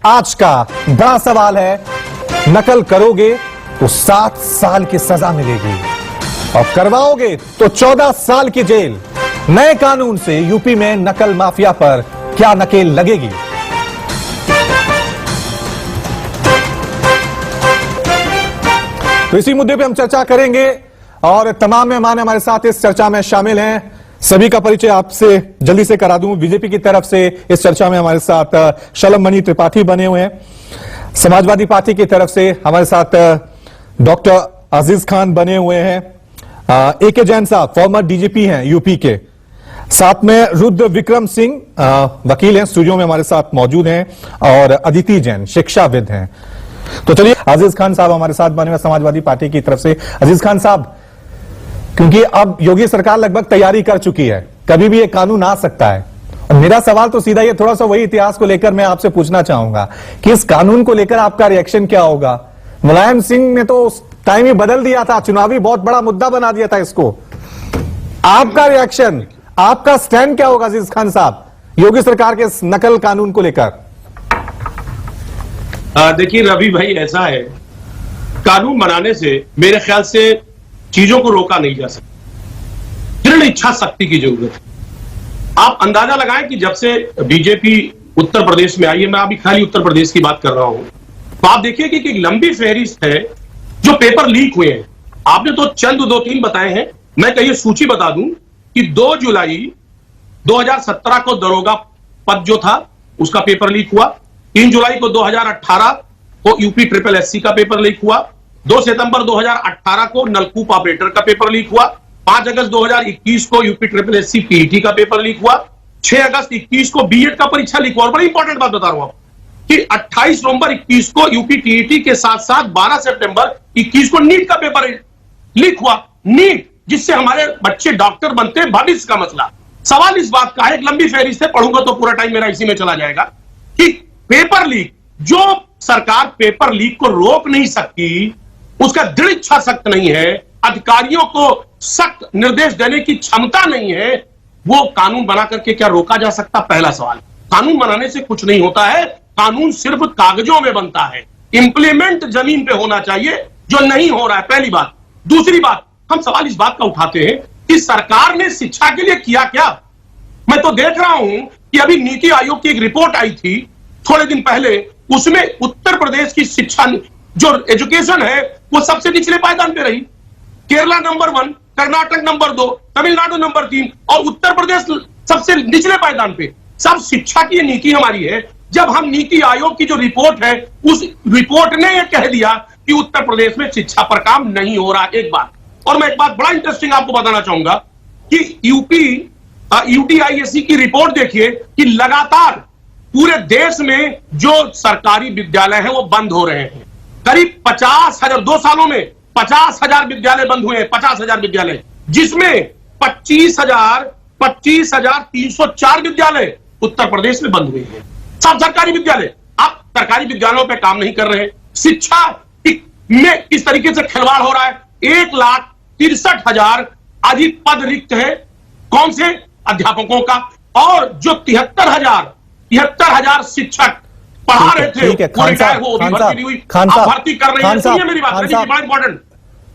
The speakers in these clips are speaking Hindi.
आज का बड़ा सवाल है, नकल करोगे तो 7 साल की सजा मिलेगी और करवाओगे तो 14 साल की जेल। नए कानून से यूपी में नकल माफिया पर क्या नकेल लगेगी? तो इसी मुद्दे पे हम चर्चा करेंगे और तमाम मेहमान हमारे साथ इस चर्चा में शामिल हैं। सभी का परिचय आपसे जल्दी से करा दूं। बीजेपी की तरफ से इस चर्चा में हमारे साथ शलम मणि त्रिपाठी बने हुए हैं। समाजवादी पार्टी की तरफ से हमारे साथ डॉक्टर अजीज खान बने हुए हैं। ए.के. जैन साहब फॉर्मर डीजीपी हैं यूपी के। साथ में रुद्र विक्रम सिंह वकील हैं, स्टूडियो में हमारे साथ मौजूद हैं। और अदिति जैन शिक्षाविद हैं। तो चलिए, अजीज खान साहब हमारे साथ बने हुए समाजवादी पार्टी की तरफ से। अजीज खान साहब, क्योंकि अब योगी सरकार लगभग तैयारी कर चुकी है, कभी भी ये कानून आ सकता है, और मेरा सवाल तो सीधा ये थोड़ा सा वही इतिहास को लेकर मैं आपसे पूछना चाहूंगा कि इस कानून को लेकर आपका रिएक्शन क्या होगा? मुलायम सिंह ने तो उस टाइम ही बदल दिया था, चुनावी बहुत बड़ा मुद्दा बना दिया था इसको। आपका रिएक्शन, आपका स्टैंड क्या होगा अजीज खान साहब योगी सरकार के इस नकल कानून को लेकर? देखिए रवि भाई, ऐसा है, कानून बनाने से मेरे ख्याल से चीजों को रोका नहीं जा सकता। दृढ़ इच्छा शक्ति की जरूरत है। आप अंदाजा लगाएं कि जब से बीजेपी उत्तर प्रदेश में आई है, मैं अभी खाली उत्तर प्रदेश की बात कर रहा हूं, तो आप देखिए कि एक लंबी फहरिस्त है जो पेपर लीक हुए हैं। आपने तो चंद 2-3 बताए हैं, मैं कहीं सूची बता दूं कि 2 जुलाई 2017 को दरोगा पद जो था उसका पेपर लीक हुआ। 3 जुलाई को 2018 को यूपी ट्रिपल एससी का पेपर लीक हुआ। 2 सितंबर 2018 को नलकूप ऑपरेटर का पेपर लीक हुआ। 5 अगस्त 2021 को यूपी ट्रिपल एससी पीईटी का पेपर लीक हुआ। 6 अगस्त 21 को बीएड का परीक्षा लीक हुआ। और बड़ी इंपॉर्टेंट बात बता रहा हूं कि 28 नवंबर 21 को यूपी टीईटी के साथ साथ 12 सितंबर 21 को नीट का पेपर लीक हुआ। नीट, जिससे हमारे बच्चे डॉक्टर बनते हैं, भविष्य का मसला। सवाल इस बात का है, एक लंबी फहरिस्त है, पढ़ूंगा तो पूरा टाइम मेरा इसी में चला जाएगा, कि पेपर लीक, जो सरकार पेपर लीक को रोक नहीं सकती, उसका दृढ़ इच्छा शक्ति नहीं है, अधिकारियों को सख्त निर्देश देने की क्षमता नहीं है, वो कानून बना करके क्या रोका जा सकता? पहला सवाल। कानून बनाने से कुछ नहीं होता है, कानून सिर्फ कागजों में बनता है, इंप्लीमेंट जमीन पे होना चाहिए, जो नहीं हो रहा है, पहली बात। दूसरी बात, हम सवाल इस बात का उठाते हैं कि सरकार ने शिक्षा के लिए किया क्या? मैं तो देख रहा हूं कि अभी नीति आयोग की एक रिपोर्ट आई थी थोड़े दिन पहले, उसमें उत्तर प्रदेश की शिक्षा जो एजुकेशन है वो सबसे निचले पायदान पे रही। Kerala number 1, Karnataka number 2, Tamil Nadu number 3 और उत्तर प्रदेश सबसे निचले पायदान पे। सब शिक्षा की नीति हमारी है। जब हम नीति आयोग की जो रिपोर्ट है, उस रिपोर्ट ने यह कह दिया कि उत्तर प्रदेश में शिक्षा पर काम नहीं हो रहा। एक बात, और मैं एक बात बड़ा इंटरेस्टिंग आपको बताना चाहूंगा कि यूटीआईएससी की रिपोर्ट देखिए कि लगातार पूरे देश में जो सरकारी विद्यालय हैं वो बंद हो रहे हैं। करीब 50,000, 2 सालों में 50,000 विद्यालय बंद हुए हैं। 50,000 विद्यालय, जिसमें 25,304 विद्यालय उत्तर प्रदेश में बंद हुए हैं। सब सरकारी विद्यालय। आप सरकारी विद्यालयों पे काम नहीं कर रहे हैं। शिक्षा में किस तरीके से खिलवाड़ हो रहा है। 1,63,000 अधिक पद रिक्त है, कौन से? अध्यापकों का। और जो 73,000 शिक्षक पढ़ा रहे थे, वो रिटायर हो, भर्ती नहीं हुई, भर्ती कर रही है। सुनिए मेरी बात, बड़ा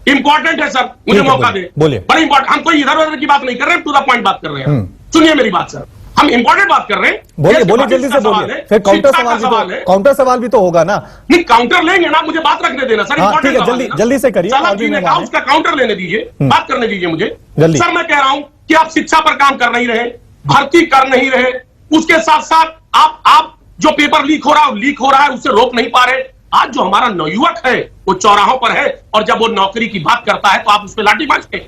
इंपॉर्टेंट है सर, मुझे मौका दे। बड़ी इंपॉर्टेंट, हम कोई इधर उधर की बात नहीं कर रहे हैं, टू द पॉइंट बात कर रहे हैं। सुनिए मेरी बात सर, हम इंपॉर्टेंट बात कर रहे हैं। बोलिए जल्दी से बोलिए, फिर काउंटर सवाल भी तो होगा ना। नहीं, काउंटर लेंगे ना, मुझे बात रखने देना सर। इंपॉर्टेंट, जल्दी से करिए, उसका काउंटर लेने दीजिए, बात करने दीजिए मुझे। सर मैं कह रहा हूं कि आप शिक्षा पर काम कर नहीं रहे, भर्ती कर नहीं रहे, उसके साथ साथ आप जो पेपर लीक हो रहा है उससे रोक नहीं पा रहे। आज जो हमारा नवयुवक है वो चौराहों पर है, और जब वो नौकरी की बात करता है तो आप उस पर लाठी मारते हैं।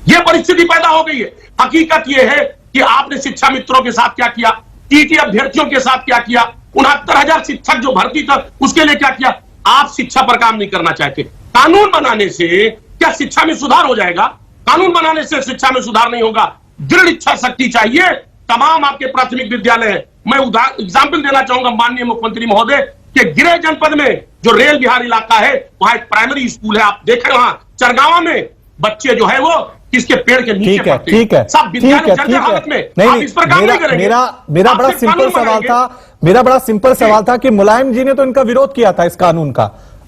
यह परिस्थिति पैदा हो गई है। हकीकत यह है कि आपने शिक्षा मित्रों के साथ क्या किया, टीटी अभ्यर्थियों के साथ क्या किया, 69,000 शिक्षक जो भर्ती था उसके लिए क्या किया। आप शिक्षा पर काम नहीं करना चाहते। कानून बनाने से क्या शिक्षा में सुधार हो जाएगा? कानून बनाने से शिक्षा में सुधार नहीं होगा। दृढ़ इच्छा शक्ति चाहिए। तमाम आपके प्राथमिक विद्यालय है, मैं एग्जाम्पल देना चाहूंगा माननीय मुख्यमंत्री महोदय कि गिरिडीह जनपद में जो रेल बिहार इलाका है वहां एक प्राइमरी स्कूल है, आप देखें वहां चरगावा में बच्चे जो है वो किसके पेड़ के नीचे पड़ते हैं। ठीक है, सब विद्यालय जर्जर हालत में। नहीं, मेरा बड़ा सिंपल सवाल था, मेरा बड़ा सिंपल सवाल था कि मुलायम जी ने तो इनका विरोध किया था इस कानून का,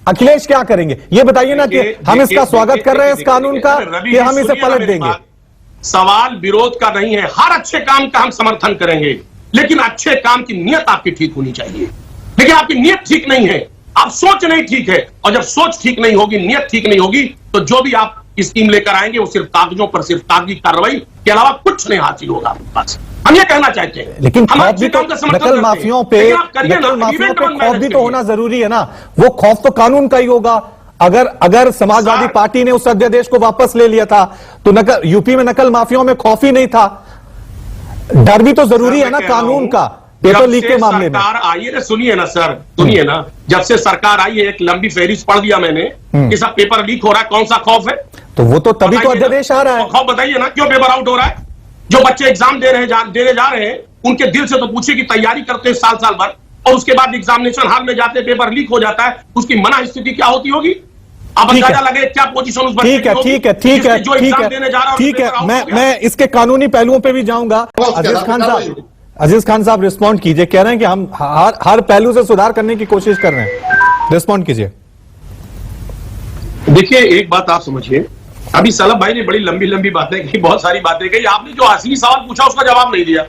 अखिलेश क्या करेंगे ये बताइए ना, कि हम इसका स्वागत कर रहे हैं इस कानून का कि हम इसे पलट देंगे? सवाल विरोध का नहीं है, हर अच्छे काम का हम समर्थन करेंगे, लेकिन अच्छे काम की नीयत आपकी ठीक होनी चाहिए। लेकिन आपकी नीयत ठीक नहीं है, आप सोच नहीं ठीक है, और जब सोच ठीक नहीं होगी, नीयत ठीक नहीं होगी, तो जो भी आप स्कीम लेकर आएंगे वो सिर्फ कागजों पर, सिर्फ कागजी कार्रवाई के अलावा कुछ नहीं हासिल होगा आपके पास। हम ये कहना चाहते हैं। लेकिन हम खौफ अच्छे भी तो काम का समर्थन नकल करते हैं। माफियों पे, लेकिन आप करिए ना, नकल माफियों इवेंट पे वन खौफ भी तो करिए। होना जरूरी है ना। वो खौफ तो कानून का ही होगा। अगर समाजवादी पार्टी ने उस अध्यादेश को वापस ले लिया था तो नकल, यूपी में नकल माफियों में खौफ ही नहीं था। डर भी तो जरूरी है ना कानून का, पेपर लीक के मामले में। सरकार आई है, सुनिए ना सर, सुनिए ना, जब से सरकार आई है एक लंबी फहरिस्त पढ़ दिया मैंने कि सब पेपर लीक हो रहा है, कौन सा खौफ है? तो वो तो तभी तो अध्यादेश आ रहा है। खौफ बताइए ना, क्यों पेपर आउट हो रहा है? जो बच्चे एग्जाम देने जा रहे हैं उनके दिल से तो पूछिए कि तैयारी करते हैं साल साल भर, और उसके बाद एग्जामिनेशन हॉल में जाते पेपर लीक हो जाता है, उसकी मना स्थिति क्या होती होगी? आप अंदाजा लगे क्या पोजीशन उस बच्चे की होगी? जो एग्जाम देने जा रहा है ठीक है, मैं इसके कानूनी पहलुओं पे भी जाऊंगा। अजीज खान साहब रिस्पॉन्ड कीजिए, कह रहे हैं कि हम हर पहलू से सुधार करने की कोशिश कर रहे हैं, रिस्पॉन्ड कीजिए। देखिए एक बात आप समझिए, अभी सलभ भाई ने बड़ी लंबी लंबी बातें की, बहुत सारी बातें कही, आपने जो असली सवाल पूछा उसका जवाब नहीं दिया।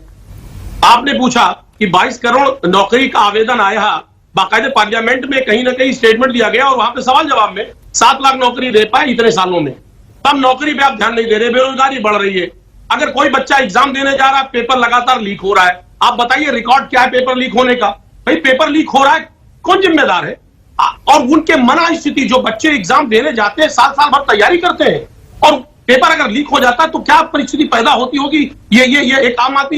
आपने पूछा कि 22 करोड़ नौकरी का आवेदन आया, बाकायदे पार्लियामेंट में कहीं ना कहीं स्टेटमेंट दिया गया, और वहां पे सवाल जवाब में 7 लाख नौकरी दे पाए इतने सालों में, तब नौकरी पे आप ध्यान नहीं दे रहे, बेरोजगारी बढ़ रही है। अगर कोई बच्चा एग्जाम देने जा रहा है, पेपर लगातार लीक हो रहा है, आप बताइए रिकॉर्ड क्या है पेपर लीक होने का? भाई पेपर लीक हो रहा है, कौन जिम्मेदार है? और उनके मना स्थिति, जो बच्चे एग्जाम देने जाते हैं, साल साल भर तैयारी करते हैं, और पेपर अगर लीक हो जाता है तो क्या परिस्थिति पैदा होती होगी? ये एक आम आदमी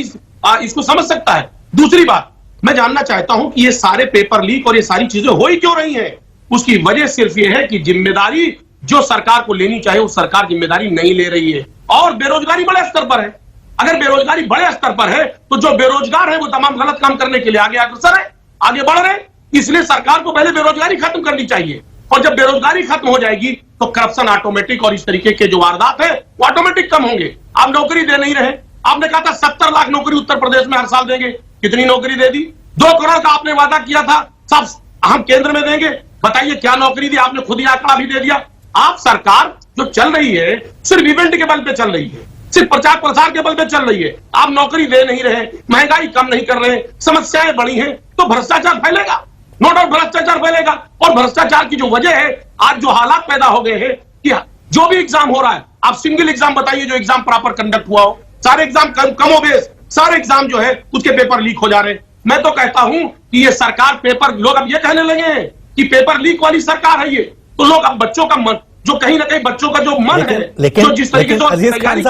इसको समझ सकता है। दूसरी बात, मैं जानना चाहता हूं कि ये सारे पेपर लीक और ये सारी चीजें हो ही क्यों रही हैं? उसकी वजह सिर्फ ये है कि जिम्मेदारी जो सरकार को लेनी चाहिए वो सरकार जिम्मेदारी नहीं ले रही है, और बेरोजगारी बड़े स्तर पर है। अगर बेरोजगारी बड़े स्तर पर है तो जो बेरोजगार है वो तमाम गलत काम करने के लिए आगे अग्रसर है, आगे बढ़ रहे हैं। इसलिए सरकार को पहले बेरोजगारी खत्म करनी चाहिए, और जब बेरोजगारी खत्म हो जाएगी तो करप्शन ऑटोमेटिक, और इस तरीके के जो वारदात है वो ऑटोमेटिक कम होंगे। आप नौकरी दे नहीं रहे, आपने कहा था 70 लाख नौकरी उत्तर प्रदेश में हर साल देंगे, कितनी नौकरी दे दी? 2 करोड़ का आपने वादा किया था, सब हम केंद्र में देंगे, बताइए क्या नौकरी दी? आपने खुद ही आंकड़ा भी दे दिया। आप सरकार जो चल रही है सिर्फ इवेंट के बल पे चल रही है, सिर्फ प्रचार प्रसार के बल पे चल रही है। आप नौकरी दे नहीं रहे, महंगाई कम नहीं कर रहे, समस्याएं बढ़ी हैं, तो भ्रष्टाचार फैलेगा, नो डाउट भ्रष्टाचार फैलेगा। और भ्रष्टाचार की जो वजह है, आज जो हालात पैदा हो गए हैं कि जो भी एग्जाम हो रहा है, आप सिंगल एग्जाम बताइए जो एग्जाम प्रॉपर कंडक्ट हुआ हो, सारे एग्जाम कमोबेश सारे एग्जाम जो है उसके पेपर लीक हो जा रहे हैं। मैं तो कहता हूं कि ये सरकार पेपर, लोग अब ये कहने लगे हैं कि पेपर लीक वाली सरकार है ये, तो लोग अब बच्चों का मन, जो कहीं ना कहीं बच्चों का जो मन है, जो जिस तरीके से अजीज खान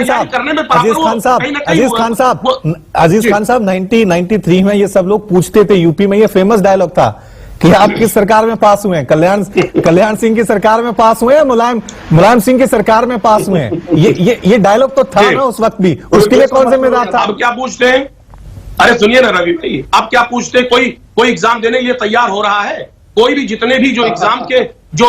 साहब, करने में अजीज खान साहब 1993 में ये सब लोग पूछते थे, यूपी में ये फेमस डायलॉग था कि आप किस सरकार में पास हुए हैं, कल्याण सिंह की सरकार में पास हुए हैं, मुलायम सिंह की सरकार में पास हुए हैं। ये डायलॉग तो था ना उस वक्त भी, उसके लिए कौन जिम्मेदार था? अब क्या पूछते हैं? अरे सुनिए ना रवि भाई, आप क्या पूछते हैं? कोई एग्जाम देने के लिए तैयार हो रहा है? कोई भी, जितने भी जो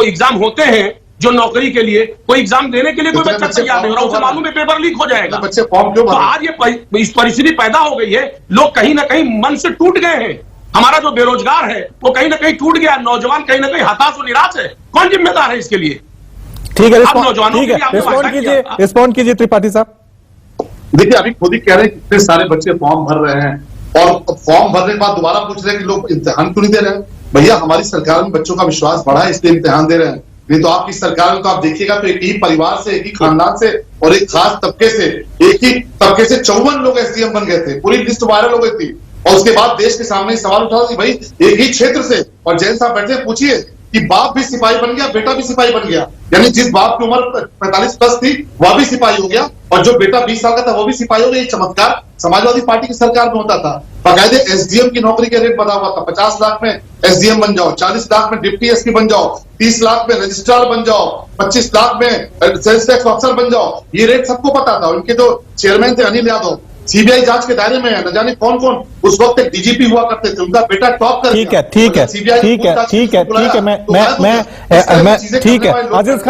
एग्जाम होते हैं जो नौकरी के लिए, कोई एग्जाम देने के लिए कोई बच्चा तैयार नहीं हो रहा, उसे मालूम है पेपर लीक हो जाएगा। बच्चे फॉर्म क्यों? तो आज ये इस परिस्थिति पैदा हो गई है, लोग कहीं ना कहीं मन से टूट गए हैं। हमारा जो बेरोजगार है वो कहीं ना कहीं टूट गया, नौजवान कहीं ना कहीं हताश और निराश है। कौन जिम्मेदार है इसके लिए? ठीक है, नौजवानों के लिए रिस्पॉन्ड कीजिए त्रिपाठी साहब। देखिए अभी खुद ही कह रहे हैं कितने सारे बच्चे फॉर्म भर रहे हैं, और फॉर्म भरने के बाद दोबारा पूछ रहे हैं कि लोग इम्तिहान क्यों नहीं दे रहे हैं। भैया हमारी सरकार में बच्चों का विश्वास बढ़ा है इसलिए इम्तिहान दे रहे हैं, नहीं तो आपकी सरकार में तो आप देखिएगा तो एक ही परिवार से, एक ही खानदान से और एक खास तबके से, एक ही तबके से 54 लोग एसडीएम बन गए थे, पूरी लिस्ट वायरल हो गई थी। और उसके बाद देश के सामने सवाल उठा कि भाई एक ही क्षेत्र से, और जैन साहब बैठे पूछिए कि बाप भी सिपाही बन गया, बेटा भी सिपाही बन गया, यानी जिस बाप की उम्र 45+ थी वह भी सिपाही हो गया, और जो बेटा 20 साल का था वो भी सिपाही हो गया। ये चमत्कार समाजवादी पार्टी की सरकार में होता था। बाकायदे एसडीएम की नौकरी के रेट बना हुआ था, 50 लाख में एसडीएम बन जाओ, 40 लाख में डिप्टी एसपी बन जाओ, 30 लाख में रजिस्ट्रार बन जाओ, 25 लाख में सेल्स टैक्स ऑफिसर बन जाओ। ये रेट सबको पता था। उनके जो चेयरमैन थे अनिल यादव, सीबीआई जांच के दायरे में है, न जाने कौन कौन उस वक्त एक डीजीपी हुआ करते थे, उनका बेटा टॉप कर ठीक है मैं ठीक है। आजिज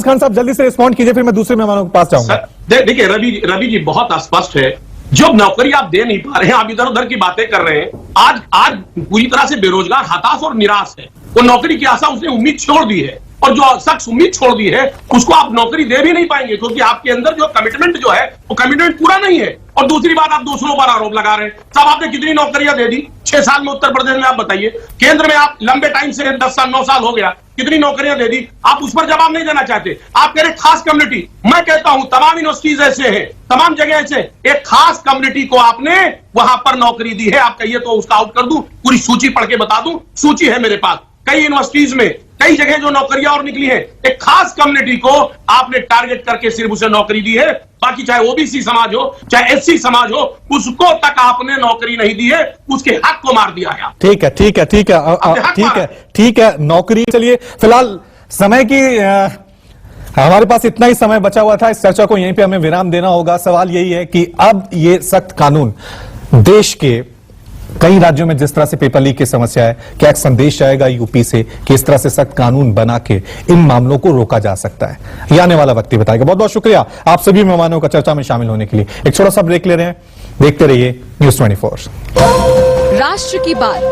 खान साहब जल्दी से रिस्पॉन्ड कीजिए, फिर मैं दूसरे मेहमानों के पास जाऊंगा। देखिए रवि जी बहुत स्पष्ट है जो नौकरी आप दे नहीं पा रहे हैं, आप इधर उधर की बातें कर रहे हैं। आज पूरी तरह से बेरोजगार हताश और निराश है। वो नौकरी की आशा उसने उम्मीद छोड़ दी है, और जो शख्स उम्मीद छोड़ दी है उसको आप नौकरी दे भी नहीं पाएंगे, क्योंकि आपके अंदर जो कमिटमेंट जो है वो कमिटमेंट पूरा नहीं है। और दूसरी बात, आप दूसरों पर आरोप लगा रहे हैं। साहब, आपने कितनी नौकरियां दे दी 6 साल में उत्तर प्रदेश में? आप बताइए। केंद्र में आप लंबे टाइम से 10 साल 9 साल हो गया, कितनी नौकरियां दे दी? आप उस पर जवाब नहीं देना चाहते। आप कह रहे खास कम्युनिटी। मैं कहता हूं तमाम यूनिवर्सिटीज ऐसे हैं, तमाम जगह ऐसे, एक खास कम्युनिटी को आपने वहां पर नौकरी दी है। आप कहिए तो उसका आउट कर दूं, पूरी सूची पढ़ के बता दूं। सूची है मेरे पास, कई यूनिवर्सिटीज में कई जगह जो नौकरियां और निकली है। एक खास कम्युनिटी को आपने टारगेट करके सिर्फ उसे नौकरी दी है। बाकी चाहे ओबीसी समाज हो, चाहे एससी समाज हो, उसको तक आपने नौकरी नहीं दी है। उसके हक को मार दिया है। ठीक है, ठीक है, ठीक है, ठीक है, ठीक है। नौकरी, चलिए फिलहाल समय की हमारे पास इतना ही समय बचा हुआ था। इस चर्चा को यहीं पे हमें विराम देना होगा। सवाल यही है कि अब ये सख्त कानून देश के कई राज्यों में जिस तरह से पेपर लीक की समस्या है, क्या एक संदेश आएगा यूपी से कि इस तरह से सख्त कानून बना के इन मामलों को रोका जा सकता है? ये आने वाला वक्त ही बताएगा। बहुत बहुत शुक्रिया आप सभी मेहमानों का चर्चा में शामिल होने के लिए। एक छोटा सा ब्रेक ले रहे हैं, देखते रहिए News 24। राष्ट्र की बात।